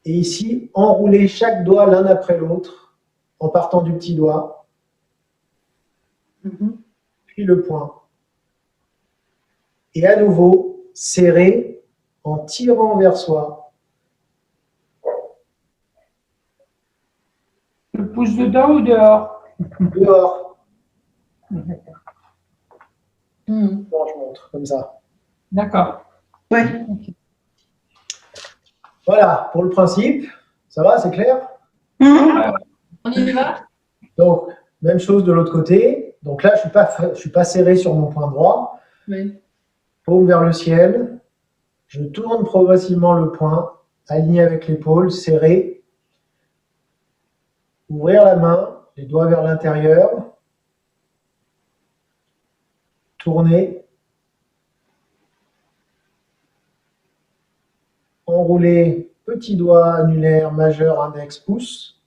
[SPEAKER 1] Et ici, enrouler chaque doigt l'un après l'autre, en partant du petit doigt, puis le poing. Et à nouveau, serrer en tirant vers soi.
[SPEAKER 4] Le pouce dedans ou dehors?
[SPEAKER 1] Dehors.
[SPEAKER 5] Mhm.
[SPEAKER 1] Bon, je montre, comme ça.
[SPEAKER 4] D'accord.
[SPEAKER 3] Oui.
[SPEAKER 1] Voilà, pour le principe. Ça va, c'est clair?
[SPEAKER 2] On y va?
[SPEAKER 1] Donc, même chose de l'autre côté. Donc là, je suis pas serré sur mon poing droit.
[SPEAKER 5] Oui.
[SPEAKER 1] Paume vers le ciel. Je tourne progressivement le poing, aligné avec l'épaule, serré. Ouvrir la main, les doigts vers l'intérieur. Tourner. Enrouler petit doigt annulaire, majeur, index, pouce.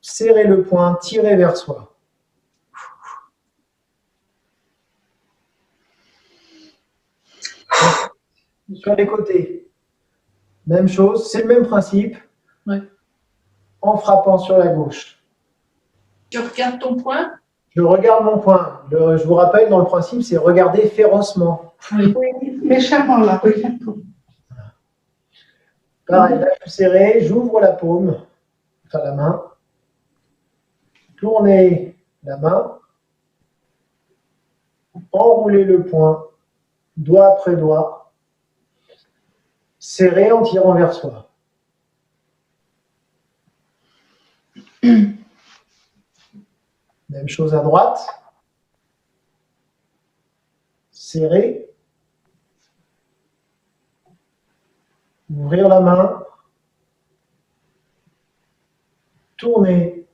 [SPEAKER 1] Serrer le poing, tirer vers soi. Sur les côtés, même chose, c'est le même principe.
[SPEAKER 5] Ouais.
[SPEAKER 1] En frappant sur la gauche.
[SPEAKER 2] Tu regardes ton poing?
[SPEAKER 1] Je regarde mon poing. Je vous rappelle, dans le principe, c'est regarder férocement.
[SPEAKER 5] Oui.
[SPEAKER 3] Oui, méchamment là, oui.
[SPEAKER 1] Pareil, là, je suis serré, j'ouvre la paume, enfin la main. Tournez la main. Enroulez le poing, doigt après doigt. Serré en tirant vers soi. Même chose à droite. Serré. Ouvrir la main. Tourner.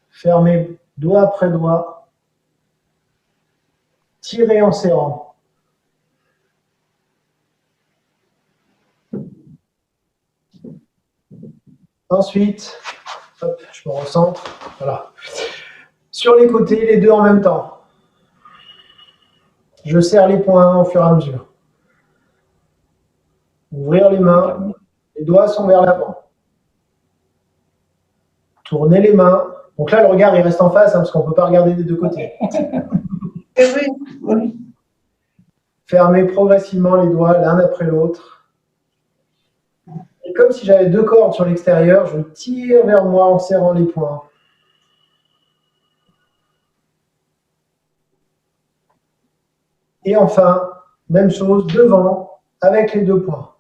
[SPEAKER 1] Fermer doigt après doigt. Tirer en serrant. Ensuite, hop, je me recentre. Voilà. Sur les côtés, les deux en même temps. Je serre les poings au fur et à mesure. Ouvrir les mains. Les doigts sont vers l'avant. Tourner les mains. Donc là, le regard, il reste en face, hein, parce qu'on ne peut pas regarder des deux côtés.
[SPEAKER 3] Oui, oui.
[SPEAKER 1] Fermer progressivement les doigts l'un après l'autre. Et comme si j'avais deux cordes sur l'extérieur, je tire vers moi en serrant les poings. Et enfin, même chose devant avec les deux poings.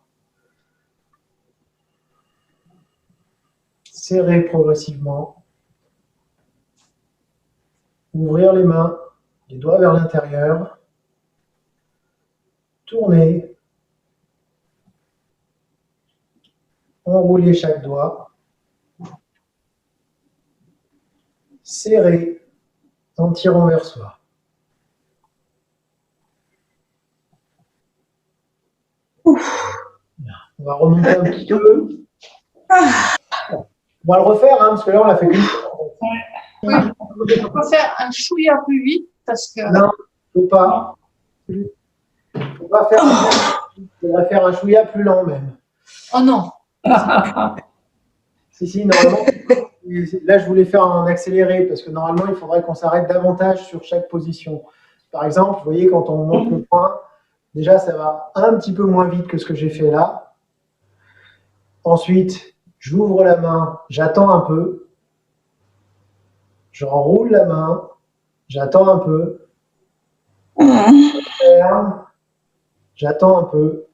[SPEAKER 1] Serrer progressivement. Ouvrir les mains, les doigts vers l'intérieur. Tourner. Enrouler chaque doigt. Serrer en tirant vers soi. On va remonter un petit peu. On va le refaire, hein, parce que là, on l'a fait qu'une fois.
[SPEAKER 2] Oui, on peut faire un chouïa plus vite parce que.
[SPEAKER 1] Non, faut pas. Faut pas faire. Il faudrait faire un chouïa plus lent même.
[SPEAKER 2] Oh non.
[SPEAKER 1] Si, normalement. Là, je voulais faire en accéléré parce que normalement, il faudrait qu'on s'arrête davantage sur chaque position. Par exemple, vous voyez, quand on monte le point, déjà, ça va un petit peu moins vite que ce que j'ai fait là. Ensuite, j'ouvre la main, j'attends un peu. Je renroule la main, j'attends un peu. Je ferme, j'attends un peu.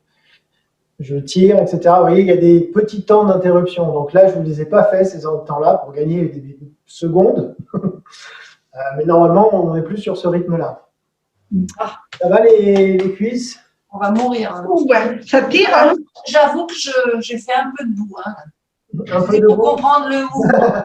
[SPEAKER 1] Je tire, etc. Vous voyez, il y a des petits temps d'interruption. Donc là, je ne vous les ai pas fait, ces temps-là, pour gagner des secondes. Mais normalement, on n'est plus sur ce rythme-là. Ça va les cuisses?
[SPEAKER 2] On va mourir. Hein.
[SPEAKER 3] Ouais, ça tire, hein?
[SPEAKER 2] J'avoue que j'ai fait un peu debout. Hein.
[SPEAKER 1] Un peu
[SPEAKER 2] C'est
[SPEAKER 1] de
[SPEAKER 2] pour
[SPEAKER 1] bout.
[SPEAKER 2] comprendre le mouvement.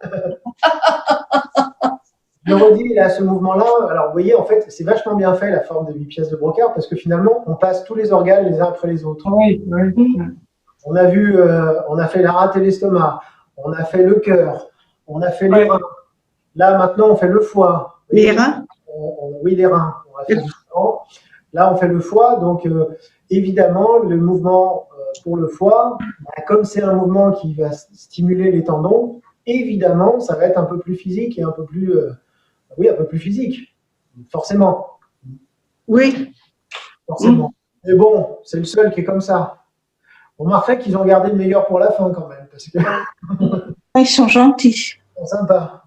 [SPEAKER 1] Je redis, là, ce mouvement-là, alors vous voyez, en fait, c'est vachement bien fait, la forme des 8 pièces de brocart, parce que finalement, on passe tous les organes les uns après les autres.
[SPEAKER 4] Oui, oui.
[SPEAKER 1] On a vu, on a fait la rate et l'estomac, on a fait le cœur, on a fait les
[SPEAKER 4] Ouais.
[SPEAKER 1] reins. Là, maintenant, on fait le foie.
[SPEAKER 3] Les reins?
[SPEAKER 1] Oui, les reins. On l'a fait différemment. Là, on fait le foie. Donc, évidemment, le mouvement pour le foie, comme c'est un mouvement qui va stimuler les tendons, évidemment, ça va être un peu plus physique et un peu plus, un peu plus physique. Forcément.
[SPEAKER 3] Oui.
[SPEAKER 1] Forcément. Mais bon, c'est le seul qui est comme ça. On remarquerait qu'ils ont gardé le meilleur pour la fin quand même, parce que
[SPEAKER 3] Ils sont gentils.
[SPEAKER 1] c'est sympa.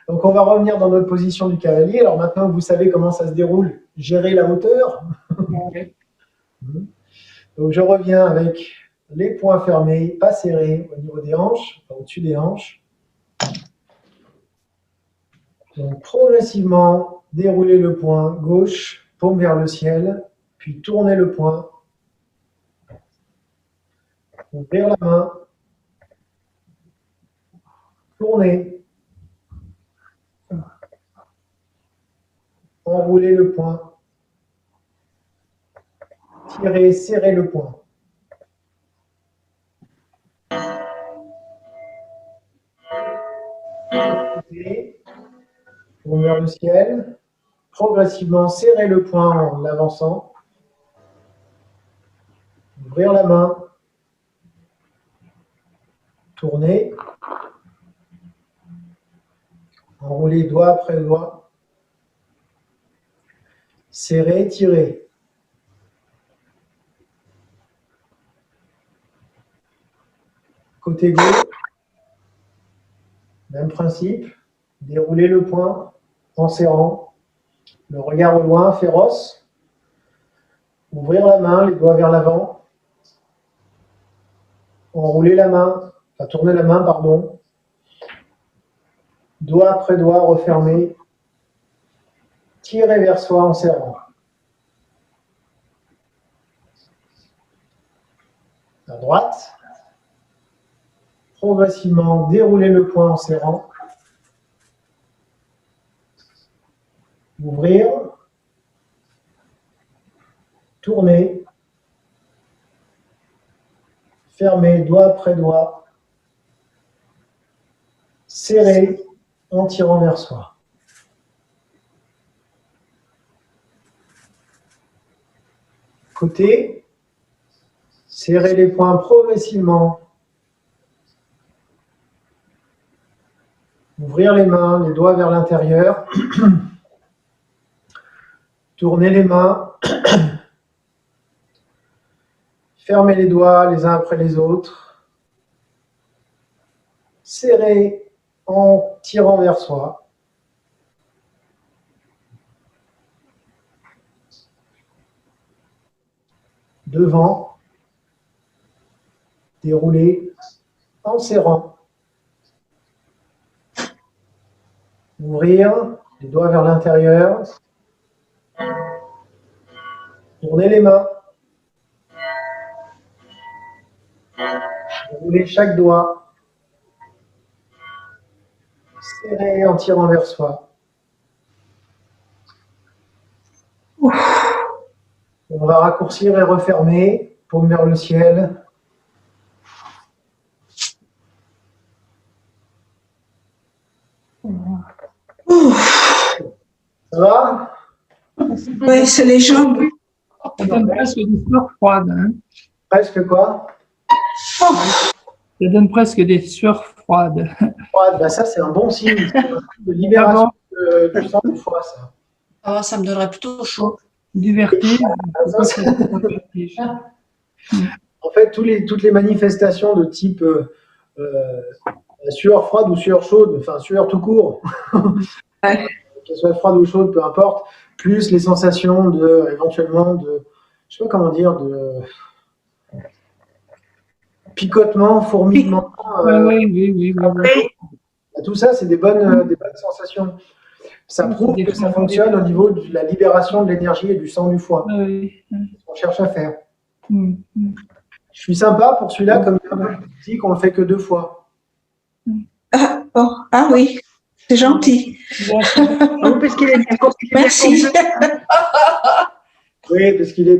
[SPEAKER 1] Donc, on va revenir dans notre position du cavalier. Alors, maintenant que vous savez comment ça se déroule, gérer la hauteur. Donc, je reviens avec les poings fermés, pas serrés au niveau des hanches, au-dessus des hanches. Donc, progressivement, dérouler le poing gauche, paume vers le ciel, puis tourner le poing. Ouvrir la main. Tourner. Enrouler le poing. Tirer, serrer le poing. Paume vers le ciel. Progressivement, serrer le poing en avançant. Ouvrir la main. Tourner. Enrouler doigt après doigt. Serrer, tirer. Côté gauche, même principe. Dérouler le poing en serrant. Le regard au loin, féroce. Ouvrir la main, les doigts vers l'avant. Enrouler la main, tourner la main, pardon. Doigt après doigt, refermer. Tirer vers soi en serrant. À droite. Progressivement, dérouler le poing en serrant. Ouvrir. Tourner. Fermer, doigt après doigt. Serrer en tirant vers soi. Côté. Serrer les poings progressivement. Ouvrir les mains, les doigts vers l'intérieur. Tourner les mains. Fermer les doigts les uns après les autres. Serrer en tirant vers soi. Devant. Dérouler en serrant. Ouvrir Les doigts vers l'intérieur. Tournez les mains. Roulez chaque doigt. Serrez en tirant vers soi. On va raccourcir et refermer, paume vers le ciel. Ça va?
[SPEAKER 6] Oui, c'est les jambes.
[SPEAKER 4] Ça donne presque des sueurs froides. Hein.
[SPEAKER 1] Presque quoi?
[SPEAKER 4] Ça donne presque des sueurs froides.
[SPEAKER 1] Ouais, bah ça, c'est un bon signe. C'est un signe de libération du sang du foie, ça.
[SPEAKER 2] Ah, ça me donnerait plutôt chaud.
[SPEAKER 4] Du vertige.
[SPEAKER 1] En fait, toutes les manifestations de type sueur froide ou sueur chaude, enfin sueur tout court,
[SPEAKER 6] Ouais.
[SPEAKER 1] qu'elle soit froide ou chaude, peu importe, plus les sensations de, éventuellement, de, je sais pas comment dire, de picotement, fourmillement.
[SPEAKER 4] Oui.
[SPEAKER 1] Tout ça, c'est des bonnes sensations. Ça prouve que ça fonctionne au niveau de la libération de l'énergie et du sang du foie.
[SPEAKER 4] Oui.
[SPEAKER 1] C'est ce qu'on cherche à faire.
[SPEAKER 4] Mm.
[SPEAKER 1] Je suis sympa pour celui-là, comme il est un peu plus petit, qu'on le fait que 2 fois.
[SPEAKER 6] Ah, bon. Ah oui, c'est gentil.
[SPEAKER 3] Parce qu'il est bien.
[SPEAKER 6] Merci.
[SPEAKER 1] Oui, parce qu'il est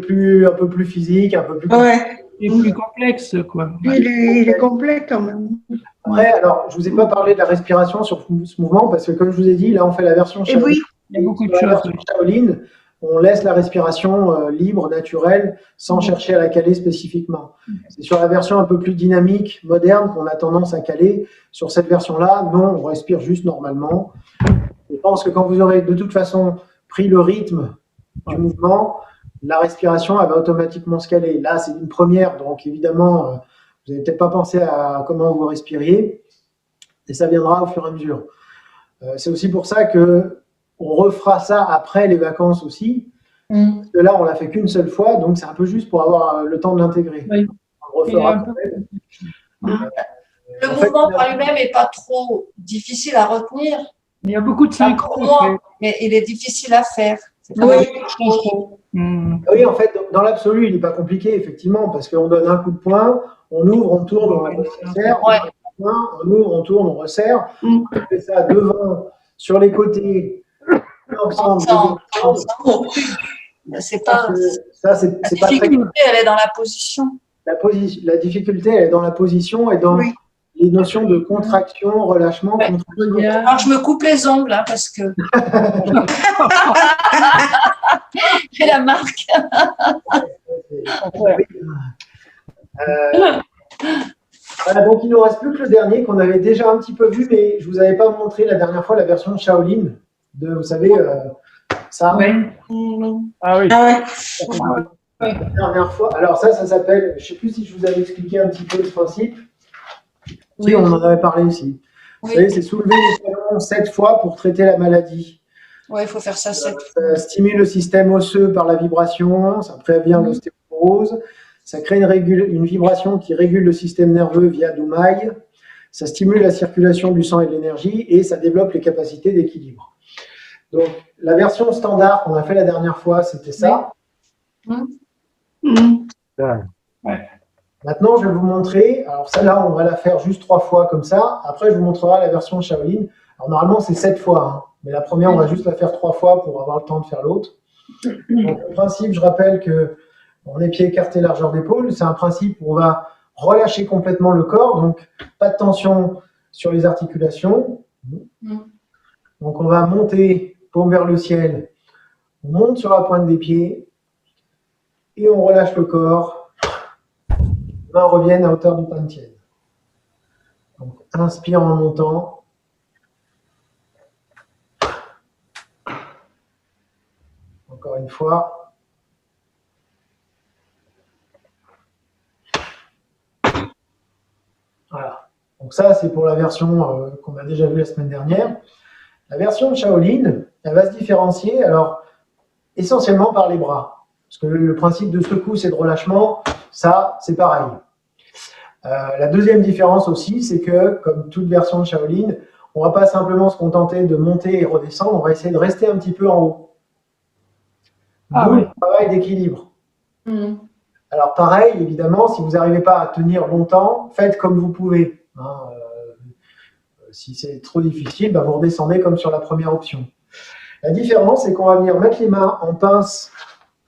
[SPEAKER 1] un peu plus physique, un peu plus.
[SPEAKER 6] Ouais.
[SPEAKER 4] Et plus complexe, quoi.
[SPEAKER 3] Il est complet quand même.
[SPEAKER 1] Après, alors, je vous ai pas parlé de la respiration sur ce mouvement, parce que comme je vous ai dit, là, on fait la version
[SPEAKER 3] Et
[SPEAKER 1] Shaolin.
[SPEAKER 3] oui,
[SPEAKER 4] Il y a beaucoup de
[SPEAKER 1] Sur la
[SPEAKER 4] choses.
[SPEAKER 1] version Shaolin, on laisse la respiration libre, naturelle, sans chercher à la caler spécifiquement. C'est sur la version un peu plus dynamique, moderne, qu'on a tendance à caler. Sur cette version-là, non, on respire juste normalement. Je pense que quand vous aurez de toute façon pris le rythme du mouvement, la respiration, elle va automatiquement se caler. Là, c'est une première, donc évidemment, vous n'avez peut-être pas pensé à comment vous respiriez, et ça viendra au fur et à mesure. C'est aussi pour ça que on refera ça après les vacances aussi. Parce que là, on l'a fait qu'une seule fois, donc c'est un peu juste pour avoir le temps de l'intégrer.
[SPEAKER 4] Oui.
[SPEAKER 1] On le refera
[SPEAKER 4] Et un peu-
[SPEAKER 1] après.
[SPEAKER 2] Le
[SPEAKER 1] En fait,
[SPEAKER 2] mouvement par lui-même n'est pas trop difficile à retenir,
[SPEAKER 4] Il y a beaucoup de
[SPEAKER 2] enfin,
[SPEAKER 4] synchro.
[SPEAKER 2] pour moi, mais il est difficile à faire. C'est pas
[SPEAKER 6] Oui.
[SPEAKER 2] trop.
[SPEAKER 1] Oui, en fait, dans l'absolu, il n'est pas compliqué, effectivement, parce qu'on donne un coup de poing, on ouvre, on tourne, on resserre,
[SPEAKER 2] Ouais.
[SPEAKER 1] on ouvre, on tourne, on resserre.
[SPEAKER 3] Mm.
[SPEAKER 1] On fait ça devant, sur les côtés, ensemble.
[SPEAKER 2] Ensemble. C'est pas.
[SPEAKER 1] Ça, c'est
[SPEAKER 2] La
[SPEAKER 1] pas très
[SPEAKER 2] difficulté, elle est dans la position.
[SPEAKER 1] La difficulté, elle est dans la position et dans
[SPEAKER 3] Oui.
[SPEAKER 1] les notions de contraction, relâchement,
[SPEAKER 2] Ouais.
[SPEAKER 1] contraction.
[SPEAKER 5] Regarde.
[SPEAKER 2] Alors, je me coupe les ongles, hein, parce que. J'ai la marque.
[SPEAKER 1] Voilà, donc il ne nous reste plus que le dernier qu'on avait déjà un petit peu vu, mais je ne vous avais pas montré la dernière fois la version de Shaolin, de, vous savez, ça.
[SPEAKER 4] Ah oui.
[SPEAKER 6] Ah ouais.
[SPEAKER 1] La dernière fois, alors ça s'appelle, je ne sais plus si je vous avais expliqué un petit peu ce principe. Oui, on en avait parlé aussi. Vous savez, c'est soulever les talons 7 fois pour traiter la maladie.
[SPEAKER 2] Ouais, il faut faire ça 7
[SPEAKER 1] Ça stimule le système osseux par la vibration, ça prévient l'ostéoporose, ça crée une vibration qui régule le système nerveux via Doumaï, ça stimule la circulation du sang et de l'énergie et ça développe les capacités d'équilibre. Donc, la version standard qu'on a fait la dernière fois, c'était ça. Maintenant, je vais vous montrer, alors celle-là, on va la faire juste 3 fois comme ça. Après, je vous montrerai la version Shaolin. Alors, normalement, c'est 7 fois, hein. Mais la première, on va juste la faire 3 fois pour avoir le temps de faire l'autre. Donc, le principe, je rappelle que on est pieds écartés, largeur d'épaule. C'est un principe où on va relâcher complètement le corps, donc pas de tension sur les articulations. Donc, on va monter, paume vers le ciel. On monte sur la pointe des pieds et on relâche le corps. Les mains reviennent à hauteur du pain de tiède. Donc, inspire en montant. Encore une fois. Voilà. Donc ça, c'est pour la version qu'on a déjà vue la semaine dernière. La version Shaolin, elle va se différencier, alors, essentiellement par les bras. Parce que le principe de secousse et de relâchement, ça, c'est pareil. La deuxième différence aussi, c'est que, comme toute version de Shaolin, On ne va pas simplement se contenter de monter et redescendre, on va essayer de rester un petit peu en haut.
[SPEAKER 4] Ah
[SPEAKER 1] D'où
[SPEAKER 4] oui.
[SPEAKER 1] le travail d'équilibre.
[SPEAKER 2] Mhm.
[SPEAKER 1] Alors pareil, évidemment, si vous n'arrivez pas à tenir longtemps, faites comme vous pouvez. Hein, si c'est trop difficile, bah, vous redescendez comme sur la première option. La différence, c'est qu'on va venir mettre les mains en pince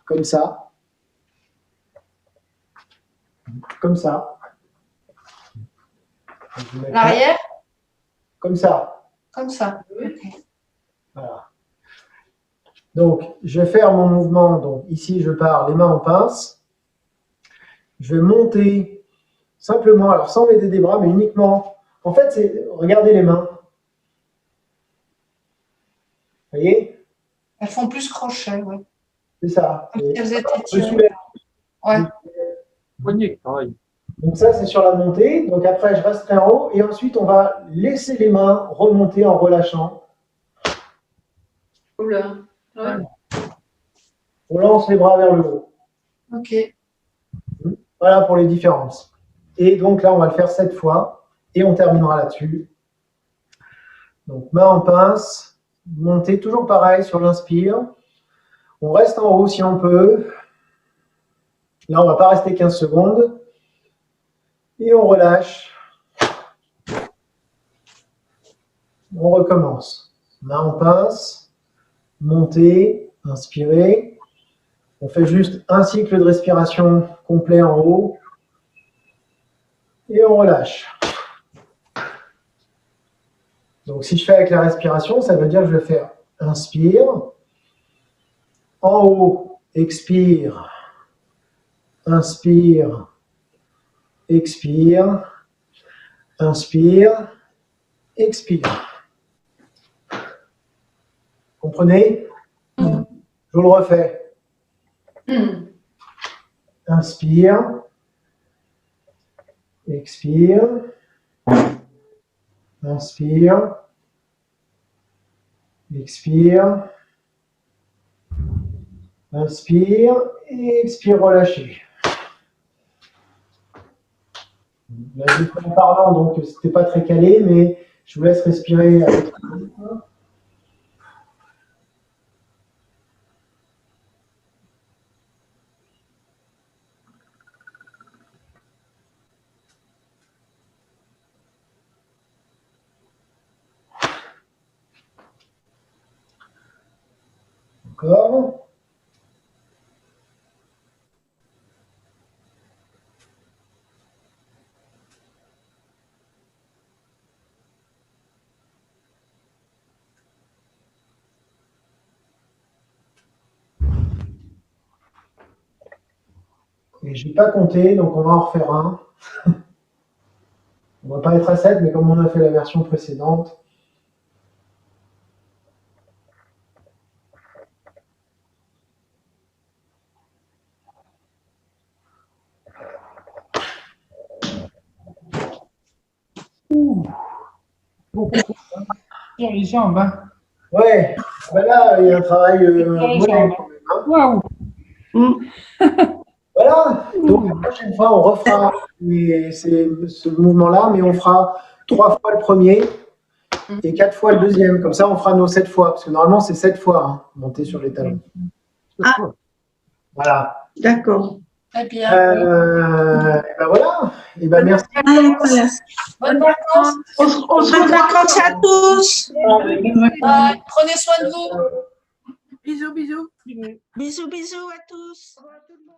[SPEAKER 1] comme ça. Comme ça. Je vais mettre là,
[SPEAKER 2] L'arrière,
[SPEAKER 1] comme ça.
[SPEAKER 2] comme ça. Ok.
[SPEAKER 1] Voilà. Donc, je vais faire mon mouvement. Donc, ici, je pars les mains en pince. Je vais monter simplement, alors sans m'aider des bras, mais uniquement. En fait, c'est regardez les mains. Vous voyez?
[SPEAKER 2] Elles font plus crochet, ouais.
[SPEAKER 1] C'est ça.
[SPEAKER 2] Comme si elles étaient
[SPEAKER 1] Je
[SPEAKER 2] tirées.
[SPEAKER 1] soulève.
[SPEAKER 2] Ouais.
[SPEAKER 4] Poignet, pareil.
[SPEAKER 1] Donc ça, c'est sur la montée. Donc après, je resterai en haut. Et ensuite, on va laisser les mains remonter en relâchant.
[SPEAKER 5] Oula. Ouais.
[SPEAKER 1] On lance les bras vers le haut.
[SPEAKER 2] Ok.
[SPEAKER 1] Voilà pour les différences. Et donc là, on va le faire 7 fois. Et on terminera là-dessus. Donc, main en pince. Montée, toujours pareil sur l'inspire. On reste en haut si on peut. Là, on ne va pas rester 15 secondes. Et on relâche. On recommence. Main en pince. Montée. Inspirez. On fait juste un cycle de respiration complet en haut. Et on relâche. Donc, si je fais avec la respiration, ça veut dire que je vais faire inspire. En haut, expire. Inspire. Expire. Inspire. Expire. Comprenez? Je vous le refais. Inspire. Expire. Inspire. Expire. Inspire. Et expire, relâchez. Là, j'ai fait en parlant, donc c'était pas très calé, mais je vous laisse respirer avec. Encore. Et je n'ai pas compté, donc on va en refaire un. On ne va pas être à 7, mais comme on a fait la version précédente.
[SPEAKER 4] Sur les jambes, hein.
[SPEAKER 1] Ouais, ben là, il y a un travail mollet quand même, hein.
[SPEAKER 4] Waouh!
[SPEAKER 1] Voilà, donc la prochaine fois, on refera ce mouvement-là, mais on fera 3 fois le premier et 4 fois le deuxième. Comme ça, on fera nos 7 fois, parce que normalement, c'est 7 fois, hein, monter sur les talons.
[SPEAKER 3] Ah.
[SPEAKER 1] Voilà.
[SPEAKER 3] D'accord.
[SPEAKER 2] Très bien.
[SPEAKER 1] Et ben voilà. Et ben merci.
[SPEAKER 6] Ah, voilà.
[SPEAKER 2] Bonnes vacances.
[SPEAKER 3] On se
[SPEAKER 6] Bonnes vacances à tous.
[SPEAKER 2] Bye. Prenez soin de vous.
[SPEAKER 3] Bisous, bisous.
[SPEAKER 6] Bisous, bisous à tous.
[SPEAKER 3] Au revoir tout le monde.